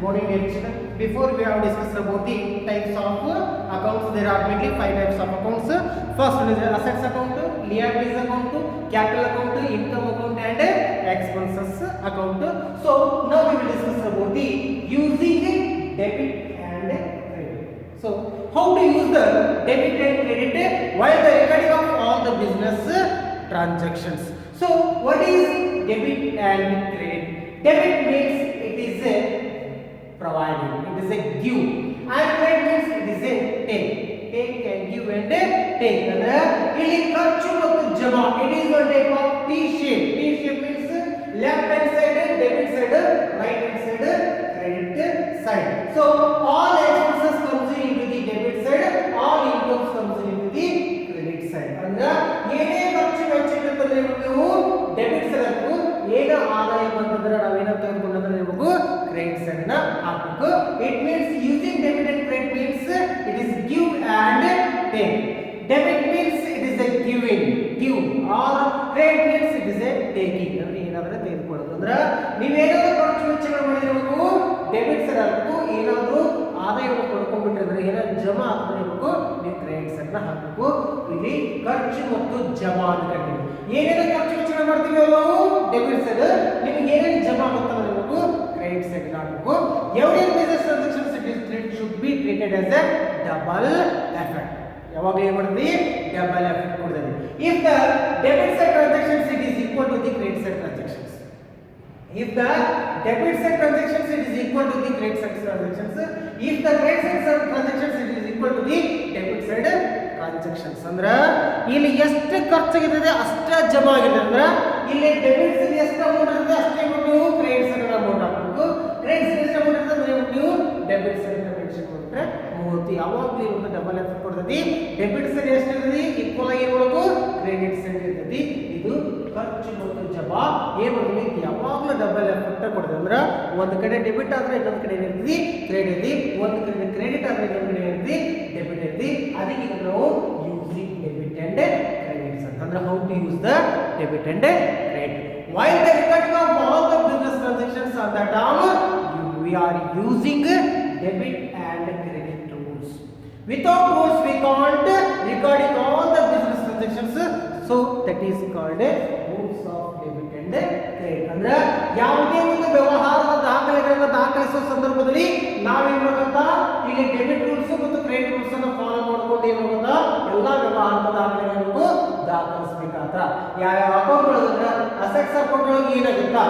morning, dear children. Before we have discussed about the types of accounts, there are mainly 5 types of accounts. First one is assets account, liabilities account, capital account, income account, and expenses account. So now we will discuss about the using debit and credit. So how to use the debit and credit while the recording of all the business transactions. So what is debit and credit? Debit means it is a providing, it is a give, and credit means it is a take. Take and give and take. Andre ಇಲ್ಲಿ ಖರ್ಚು ಮತ್ತು ಜಮಾ. It is one type of T shape. T shape means left hand side debit side, right hand side credit side. So all expenses comes into the debit side, all incomes comes into the credit side. Andre ಏನೇ ಖರ್ಚು ವೆಚ್ಚ ಇರುತ್ತದೆ ನೀವು debit side ಹಾಕಬೇಕು, ಏನ ಆದಾಯ ಬಂತಂದ್ರೆ ನಾವೇನ ತೆಗೆದುಕೊಂಡ್ರೆ ನೀವು ಕ್ರೆಡಿಟ್ ಸೈಡ್ ನ ಹಾಕಬೇಕು. It means using debit and credit means it is give and take. Debit means it is A giving, give, R credit means it is A taking. ಅಂದ್ರೆ ಏನಾದ್ರೆ ತೆಗೆದುಕೊಳ್ಳೋದು. ಅಂದ್ರೆ ನೀವೇನಾದ್ರೂ ಖರ್ಚು ವೆಚ್ಚಗಳು ಮಾಡಿರಬೇಕು ಡೆಬಿಟ್ ಸೈಡ್ ಹಾಕಬೇಕು, ಏನಾದ್ರೂ ಆದಾಯವನ್ನು ಪಡ್ಕೊಂಡ್ಬಿಟ್ಟಿದ್ರೆ ಏನಾದ್ರು ಜಮಾ ಹಾಕಬೇಕು ನೀವು ಕ್ರೆಡಿಟ್ ಸೈಡ್ ನ ಹಾಕಬೇಕು. ಇಲ್ಲಿ ಖರ್ಚು ಮತ್ತು ಜಮಾ ಅಂತ ಕರೀತೀವಿ. ಏನೇನು ಖರ್ಚು ವೆಚ್ಚಗಳು ಮಾಡ್ತೀವಿ ನಾವು ಡೆಬಿಟ್ ಸೈಡ್, ನಿಮಗೆ ಏನೇನು ಜಮಾ ಆಗುತ್ತೆ ಅನ್ನೋದು ಕ್ರೆಡಿಟ್ ಸೈಡ್ ಹಾಕಬೇಕು. Every business transactions it should be treated as a double effect. ಯಾವಾಗ ಏನು ಮಾಡ್ತೀವಿ ಡಬಲ್ ಎಫೆಕ್ಟ್ ಕೊಡ್ತೀವಿ. If the debit side transactions it is equal to the credit side transactions. If the debit side transactions it is equal to the credit side transactions. If the credit side transactions it is equal to the debit side transactions. ಅಂದ್ರೆ ಇಲ್ಲಿ ಎಷ್ಟು ಖರ್ಚಾಗಿದೆ ಅಷ್ಟೇ ಜಮಾ ಆಗಿದೆ. ಅಂದ್ರೆ ಇಲ್ಲಿ debit side ಎಷ್ಟು amount ಇರುತ್ತೆ ಅಷ್ಟೇ ನೀವು ಕ್ರೆಡಿಟ್ ಸೈಡ್ ಅಮೌಂಟ್ ಹಾಕಬೇಕು. ಕ್ರೆಡಿಟ್ ಸೈಡ್ ಎಷ್ಟು ಅಮೌಂಟ್ ಇರುತ್ತೆ ನೀವು ಡೆಬಿಟ್ ಸೈಡ್ ಮೆನ್ಷನ್ ಮಾಡಿದ್ರೆ ಮೂವತ್ತು. ಯಾವಾಗಲೂ ಇರುತ್ತೆ ಡಬಲ್ ಎಫೆಕ್ಟ್ ಕೊಡ್ತೈತಿ. ಡೆಬಿಟ್ ಸೈಡ್ ಎಷ್ಟು ಇರ್ತದೆ ಈಕ್ವಲ್ ಆಗಿ ಏನು ಮಾಡಬೇಕು ಕ್ರೆಡಿಟ್ ಸೈಡ್ ಇರ್ತೈತಿ. ಇದು ಖರ್ಚು ಮತ್ತು ಜಮಾ ಏನು ಮಾಡ್ತೀವಿ ಯಾವಾಗಲೂ ಡಬಲ್ ಎಫೆಕ್ಟ್ ಕೊಡ್ತದೆ. ಅಂದ್ರೆ ಒಂದು ಕಡೆ ಡೆಬಿಟ್ ಆದ್ರೆ ಇನ್ನೊಂದು ಕಡೆ ಏನಿರ್ತೀವಿ ಕ್ರೆಡಿಟ್ ಇರ್ತಿ, ಒಂದು ಕಡೆ ಕ್ರೆಡಿಟ್ ಆದ್ರೆ ಇನ್ನೊಂದು ಕಡೆ ಏನಿರ್ತಿ ಡೆಬಿಟ್ ಇರ್ತಿ. ಅದಕ್ಕೆ ನಾವು ಯೂಸಿಂಗ್ ಡೆಬಿಟ್ ಅಂಡ್ ಕ್ರೆಡಿಟ್ಸ್ ಅಂತಂದ್ರೆ how to use the debit and credit while the recording of all the business transactions on the term we are using debit and credit rules. Without rules we can't recording all the business transactions, so that is called rules of debit and credit. ಅಂದ್ರೆ ಯಾವುದೇ ಒಂದು ವ್ಯವಹಾರದ ದಾಖಲೆಗಳನ್ನು ದಾಖಲಿಸುವ ಸಂದರ್ಭದಲ್ಲಿ ನಾವೇನ್ ಮಾಡಬೇಕಂತ ಇಲ್ಲಿ ಡೆಬಿಟ್ ರೂಲ್ಸ್ ಮತ್ತು ಕ್ರೆಡಿಟ್ ರೂಲ್ಸ್ ಅನ್ನು ಫಾಲೋ ಮಾಡ್ಕೊಂಡು ಏನು ಮಾಡಬೇಕ ಎಲ್ಲಾ ವ್ಯವಹಾರದ ದಾಖಲೆಗಳನ್ನು ದಾಖಲಿಸಬೇಕಾದ. ಯಾವ ಅಕೌಂಟ್ಗಳು ಅಂದ್ರೆ ಅಸೆಟ್ಸ್ ಅಕೌಂಟ್ ಒಳಗೆ ಏನಾಗುತ್ತಾ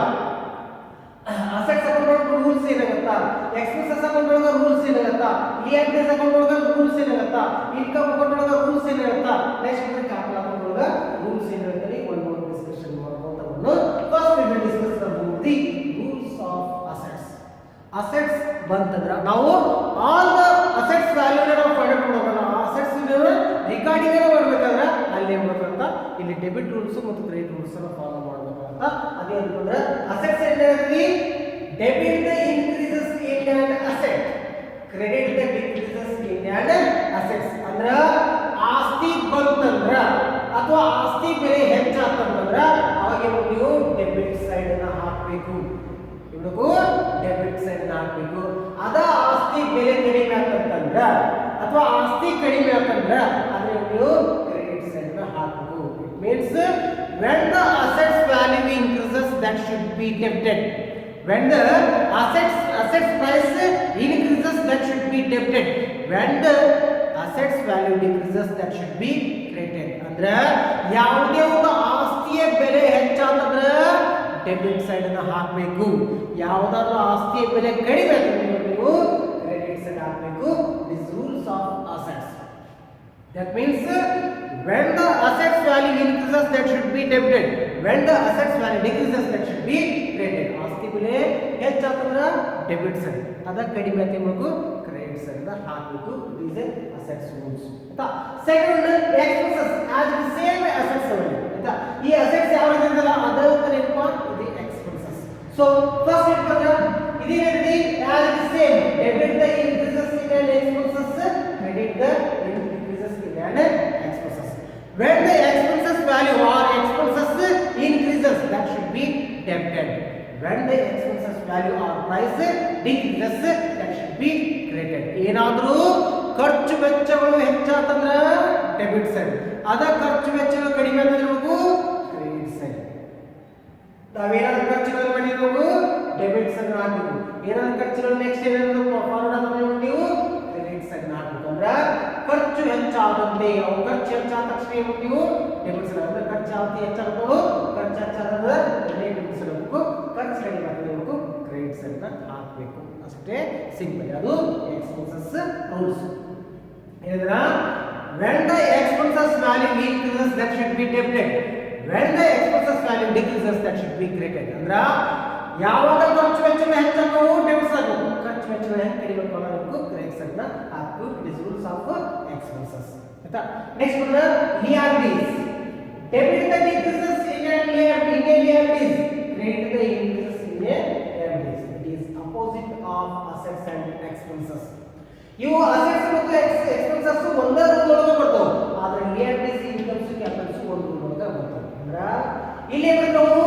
ಅಸೆಟ್ಸ್ ಅಕೌಂಟ್ ಒಳಗೆ ರೂಲ್ಸ್ ಏನಾಗುತ್ತಾ, ಎಕ್ಸ್ಪೆನ್ಸಸ್ ಅಕೌಂಟ್ ಒಳಗೆ ರೂಲ್ಸ್ ಏನಾಗುತ್ತಾ, ಲಿಯಾಬಿಲಿಟೀಸ್ ಅಕೌಂಟ್ ಒಳಗೆ ರೂಲ್ಸ್ ಏನಾಗುತ್ತಾ, ಇನ್ಕಮ್ ಅಕೌಂಟ್ ಒಳಗೆ ರೂಲ್ಸ್ ಏನಾಗುತ್ತಾ, ನೆಕ್ಸ್ಟ್ ಕ್ಯಾಪಿಟಲ್ ಅಕೌಂಟ್ ಒಳಗೆ ರೂಲ್ಸ್ ಏನಾಗುತ್ತೆ ಒಂದು ಡಿಸ್ಕಷನ್ ಮಾಡ್ಕೊಂತ ಬಂದು first we will discuss the rules of assets. Assets ಬಂತಂದ್ರ ನಾವು ಆಲ್ ದ ಅಸೆಟ್ಸ್ ವ್ಯಾಲ್ಯೂನ ನಾವು ಫೈಂಡ್ ಔಟ್ ಮಾಡೋಣ. ಅಸೆಟ್ಸ್ ರಿಕಾರ್ಡಿಂಗ್ ಮಾಡಬೇಕಾದ್ರೆ ಅಲ್ಲಿ ಏನು ಮಾಡ್ಬೇಕಂತ ಇಲ್ಲಿ ಡೆಬಿಟ್ ರೂಲ್ಸ್ ಮತ್ತು ಕ್ರೆಡಿಟ್ ರೂಲ್ಸ್ ಅನ್ನು ಫಾಲೋ ಮಾಡಬೇಕಂತ. ಅದೇ ಅಂತಂದ್ರೆ ಅಸೆಟ್ಸ್ ಏನಿದೆ debit the increases in on asset, credit the decreases in on assets. ಅಂದ್ರೆ ಆಸ್ತಿ ಬಂತಂದ್ರ ಅಥವಾ ಆಸ್ತಿ ಬೆಲೆ ಹೆಚ್ಚಾತಂದ್ರ ಅವಾಗ ನೀವು ಡೆಬಿಟ್ ಸೈಡ್ ಅನ್ನ ಹಾಕಬೇಕು. ಇವ್ರಿಗೂ ಡೆಬಿಟ್ ಸೈಡ್ ಅನ್ನ ಹಾಕಬೇಕು. ಅದ ಆಸ್ತಿ ಬೆಲೆ ಕಡಿಮೆ ಆಗ್ತಂದ್ರ ಅಥವಾ ಆಸ್ತಿ ಕಡಿಮೆ ಆಗ್ತಂದ್ರ ಅದ್ರ ನೀವು ಕ್ರೆಡಿಟ್ ಸೈಡ್ ಅನ್ನ ಹಾಕಬೇಕು. It means when the assets value increases that should be debited, when the assets price increases that should be debited, when the assets value decreases that should be credited. ಅಂದ್ರೆ ಯಾವುದೇ ಒಂದು ಆಸ್ತಿಯ ಬೆಲೆ ಹೆಚ್ಚಾದ್ರೆ debit side ಅನ್ನು ಹಾಕಬೇಕು. ಯಾವುದಾದ್ರೂ ಆಸ್ತಿಯ ಬೆಲೆ ಕಡಿಮೆ ಆದ್ರೆ ನೀವು ಕ್ರೆಡಿಟ್ ಸೈಡ್ ಹಾಕಬೇಕು. This rules of assets. That means when the assets value increases that should be debited, when the assets value decreases that should be credited. ಆಸ್ತಿ ಬೆಲೆ ಹೆಚ್ಚಾತಂದ್ರ ಡೆಬಿಟ್ ಸೈಡ್, ಅದ ಕಡಿಮೆ ಆಗಬೇಕು ಕ್ರೆಡಿಟ್ ಸೈಡ್ ಅನ್ನ ಹಾಕಬೇಕು. these are assets rules. ಆಯ್ತಾ. Second expenses as the same assets only. ಆಯ್ತಾ. ಈ ಅಸೆಟ್ಸ್ ಯಾವ ರೀತಿ ಇದಲ್ಲ ಅದರ ನೆನಪ ಇದು ಎಕ್ಸ್ಪೆನ್ಸಸ್. ಸೊ ಫಸ್ಟ್ ಏನು ಬಂದ್ರೆ ಇದೇನಿದೆ as the same debit the increases in an expenses, credit the decreases in an expenses. When the expenses value or expenses increases that should be debited. When the expenses value or price decreases that should be credited. ಏನಾದರೂ ಖರ್ಚು ವೆಚ್ಚಗಳು ಹೆಚ್ಚಾತಂದ್ರೆ debit side, ಅದ ಖರ್ಚು ವೆಚ್ಚಗಳು ಕಡಿಮೆ ಆದ್ರೆ ನಮಗೂ credit side. ನಾವೇನಾದ್ರೂ ಖರ್ಚುಗಳು ಮಾಡಿರೋವು ಡೆಬಿಟ್ ಸೈಡ್ ಹಾಕಬೇಕು, ಏನಾದ್ರು ಖರ್ಚುಗಳು ನೆಕ್ಸ್ಟ್ ಏನಾದ್ರು ಫಾರ್ವರ್ಡ್ ಆದ್ರೆ ನೀವು ಕ್ರೆಡಿಟ್ ಸೈಡ್ ಹಾಕಬೇಕು. ಅಂದ್ರೆ ಖರ್ಚು ಹೆಚ್ಚಾದಂತೆ ಅವು ಖರ್ಚು ಹೆಚ್ಚಾದ ತಕ್ಷಣ ಏನು ನೀವು ಡೆಬಿಟ್ ಸೈಡ್ ಅಂದ್ರೆ ಖರ್ಚು ಯಾವತ್ತಿ ಹೆಚ್ಚಾಗ್ತವೋ ಖರ್ಚು ಹೆಚ್ಚಾದ್ರೆ ಡೆಬಿಟ್ ಸೈಡ್ ಹೋಗ್ಬೇಕು, ಖರ್ಚು ಕಡಿಮೆ ಆದ್ರೆ ಹೋಗ್ಬೇಕು ಕ್ರೆಡಿಟ್ ಸೈಡ್ ಹಾಕಬೇಕು. ಅಷ್ಟೇ ಸಿಂಪಲ್. ಅದು ಎಕ್ಸ್ಪೆನ್ಸಸ್ ರೂಲ್ಸ್. ಏನಂದ್ರ when the expenses value increases that should be debited, when the expenses value decreases that should be credited. ಅಂದ್ರ ಯಾವಾಗ ಖರ್ಚು ವೆಚ್ಚಗಳು ಹೆಚ್ಚಾಗವು ಡೆಬಿಟ್ ಸೈಡ್ ಹೋಗ್ಬೇಕು, ಖರ್ಚು ವೆಚ್ಚಗಳು ಹೆಂಗೆ ಕಡಿಮೆ ಮಾಡಬೇಕು ಕ್ರೆಡಿಟ್ ಸೈಡ್ ಹಾಕಬೇಕು. It is rules of expenses. ಆಯ್ತಾ? ನೆಕ್ಸ್ಟ್ ಬಂದ್ರೆ liabilities. Debit the decreases in liabilities, credit the increases in liabilities. It is opposite of assets and expenses. ಇವು ಅಸೆಟ್ಸ್ ಮತ್ತು ಎಕ್ಸ್ಪೆನ್ಸಸ್ ಒಂದೇ ರೂಲ್ ಒಳಗೆ ಬರ್ತಾವೆ, ಆದ್ರೆ liabilities ಇನ್ಕಮ್ಸ್ ಕ್ಯಾಪಿಟಲ್ಸ್ ಒಂದು ರೂಲ್ ಒಳಗೆ ಬರ್ತಾವೆ. ಅಂದ್ರೆ ಇಲ್ಲಿ ನಾವು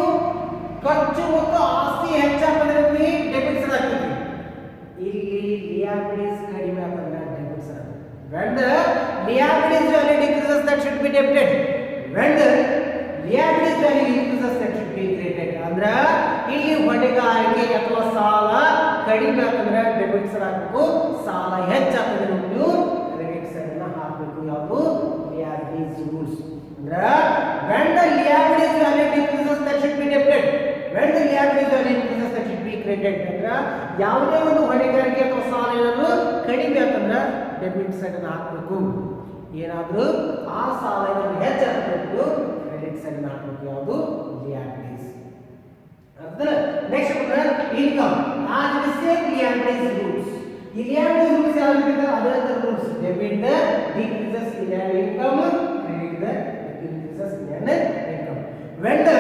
ಖರ್ಚು ಮತ್ತು ಆಸ್ತಿ ಹೆಚ್ಚಾಗ್ತದೆ ಡೆಬಿಟ್ ಸೈಡ್ ಹಾಕ್ತೀವಿ, ಇಲ್ಲಿ liabilities ಕಡಿಮೆ ಆಗ್ತದೆ debit side. when the liabilities value decreases that should be debited, when the liabilities value increases that should be credited. ಅಂದ್ರೆ ಇಲ್ಲಿ ಹೊಣೆಗಾರಿಕೆ ಅಥವಾ ಸಾಲ ಕಡಿಮೆ ಆಗ್ತದೆ ಡೆಬಿಟ್ ಸೈಡ್ ಹಾಕಬೇಕು, ಸಾಲ ಹೆಚ್ಚಾಗ್ತದೆ ನೀವು ಕ್ರೆಡಿಟ್ ಸೈಡ್ ನ ಹಾಕಬೇಕು. ಯಾವುದು liabilities rules. ಅಂದ್ರೆ when the liabilities value decreases that should be debited, when the liabilities value increases that should be credited. ಅಂದ್ರೆ ಯಾವುದೇ ಒಂದು ಹೊಣೆಗಾರಿಕೆ ಅಥವಾ ಸಾಲ ಏನಾದ್ರು ಕಡಿಮೆ ಆಗ್ತಂದ್ರೆ ಡೆಬಿಟ್ ಸೈಡ್ ನ ಹಾಕಬೇಕು, ಏನಾದ್ರೂ ಆ ಸಾಲ ಏನಾದ್ರು ಹೆಚ್ಚಾಗಬೇಕು ಕ್ರೆಡಿಟ್ ಸೈಡ್ ನ ಹಾಕಬೇಕು. ಯಾವುದು liabilities. ನೆಕ್ಸ್ಟ್ ಬಂದ್ರೆ income. As the same liabilities rules. ಈ liabilities rules ಯಾವುದು ಇದೆ ಅದೇ ತರ rules. Debit the decreases in income, credit the increases in income. When the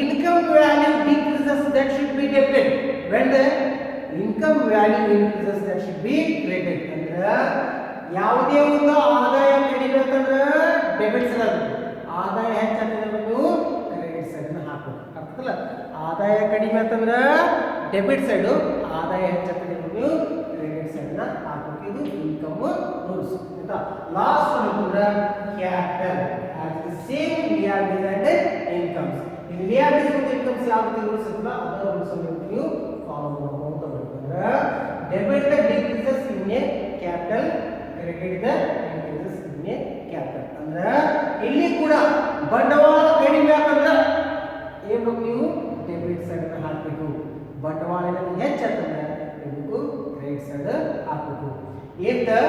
income value decreases that should be debited, when the income value increases that should be credited. ಅಂದ್ರೆ ಯಾವುದೇ ಒಂದು ಆದಾಯ ಕಡಿಮೆ ಅಂತಂದ್ರೆ ಡೆಬಿಟ್ ಸೈಡ್ ಆಗಬೇಕು, ಆದಾಯ ಹೆಚ್ಚಾಗ್ತದೆ ನೀವು ಕ್ರೆಡಿಟ್ ಸೈಡ್ ನ ಹಾಕಬೇಕು. ಅರ್ಥಲ್ಲ? ಆದಾಯ ಕಡಿಮೆ ಅಂತಂದ್ರೆ ಡೆಬಿಟ್ ಸೈಡ್, ಆದಾಯ ಹೆಚ್ಚಾಗ್ತದೆ ನೀವು ಕ್ರೆಡಿಟ್ ಸೈಡ್ ನ ಹಾಕಬೇಕು. ಇದು ಇನ್ಕಮ್ ರೂಲ್ಸ್. ಆಯ್ತಾ? ಲಾಸ್ಟ್ ಒನ್ ಅಂದ್ರೆ capital. As the same liabilities and incomes. ಈ liabilities ಮತ್ತು incomes ಯಾವ ರೀತಿ ರೂಲ್ಸ್ ಇರ್ತಲ್ಲ ಅದರ ರೂಲ್ಸ್ ಅನ್ನು ನೀವು ಫಾಲೋ ಮಾಡ್ಕೊಂಡು ಬರಬೇಕು. ಅಂದ್ರೆ debit the decreases in a capital, credit the increases in a capital. ಅಂದ್ರೆ ಇಲ್ಲಿ ಕೂಡ ಬಂಡವಾಳ ಕಡಿಮೆ ಆಗ್ತಂದ್ರೆ ಏನು ನೀವು ಡೆಬಿಟ್ ಸೈಡ್ ನ ಹಾಕಬೇಕು, ಬಂಡವಾಳ ಹೆಚ್ಚಾಗ್ತಂದ್ರೆ ನೀವು ಕ್ರೆಡಿಟ್ ಸೈಡ್ ಹಾಕಬೇಕು. If the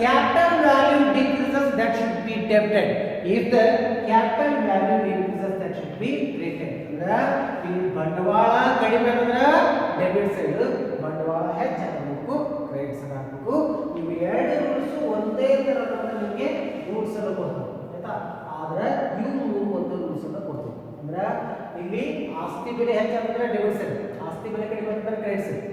capital value decreases, that should be debited. If the capital value increases, that should be credited. ಅಂದ್ರೆ ಇಲ್ಲಿ ಬಂಡವಾಳ ಕಡಿಮೆ ಅಂದ್ರೆ ಡೆಬಿಟ್ ಸೈಡ್, ಬಂಡವಾಳ ಹೆಚ್ಚಾಗಬೇಕು ಕ್ರೆಡಿಟ್ ಸೈಡ್ ಹಾಕಬೇಕು. ಇವು ಎರಡು ರೂಲ್ಸ್ ಒಂದೇ ತರಹ ನಿಮಗೆ ರೂಲ್ಸ್ ಅನ್ನು ಕೊಡ್ತವೆ. ಆಯ್ತಾ? ಆದ್ರೆ ಇವು ಒಂದು ರೂಲ್ಸ್ ಅನ್ನು ಕೊಡ್ತವೆ. ಅಂದ್ರೆ ಇಲ್ಲಿ ಆಸ್ತಿ ಬೆಲೆ ಹೆಚ್ಚಾದ್ರೆ ಡೆಬಿಟ್ ಸೈಡ್, ಆಸ್ತಿ ಬೆಲೆ ಕಡಿಮೆ ಅಂದ್ರೆ ಕ್ರೆಡಿಟ್ ಸೈಡ್.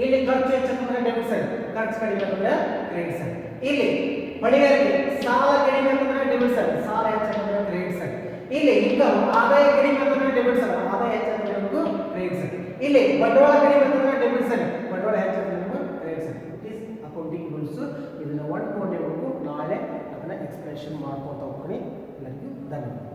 ಇಲ್ಲಿ ಖರ್ಚು ಹೆಚ್ಚಾದ್ರೆ ಡೆಬಿಟ್ ಸೈಡ್, ಖರ್ಚು ಕಡಿಮೆ ಅಂದ್ರೆ ಕ್ರೆಡಿಟ್ ಸೈಡ್. ಇಲ್ಲಿ ಹೊಣೆಗಾರಿಕೆ ಸಾಲ ಕಡಿಮೆ ಅಂದ್ರೆ ಡೆಬಿಟ್ ಸೈಡ್, ಸಾಲ ಹೆಚ್ಚಾದ್ರೆ ಕ್ರೆಡಿಟ್ ಸೈಡ್. ಇಲ್ಲಿ ಇನ್ಕಮ್ ಆದಾಯ ಕಡಿಮೆ ಅಂದ್ರೆ ಡೆಬಿಟ್ ಸೈಡ್, ಆದಾಯ ಹೆಚ್ಚಾದ್ರೆ ಕ್ರೆಡಿಟ್ ಸೈಡ್. ಇಲ್ಲಿ ಬಂಡವಾಳ ಕಡಿಮೆ ಅಂದ್ರೆ ಡೆಬಿಟ್ ಸೈಡ್, ಬಂಡವಾಳ ಹೆಚ್ಚಾದ್ರೆ credit side. It is accounting rules. ಇದನ್ನ ಒನ್ ನಾಳೆ ಅದನ್ನ ಎಕ್ಸ್ಪ್ರೆಷನ್ ಮಾಡ್ಕೊತಾ ಹೋಗ್ತೀನಿ. ಎಲ್ಲರಿಗೂ ಧನ್ಯವಾದ.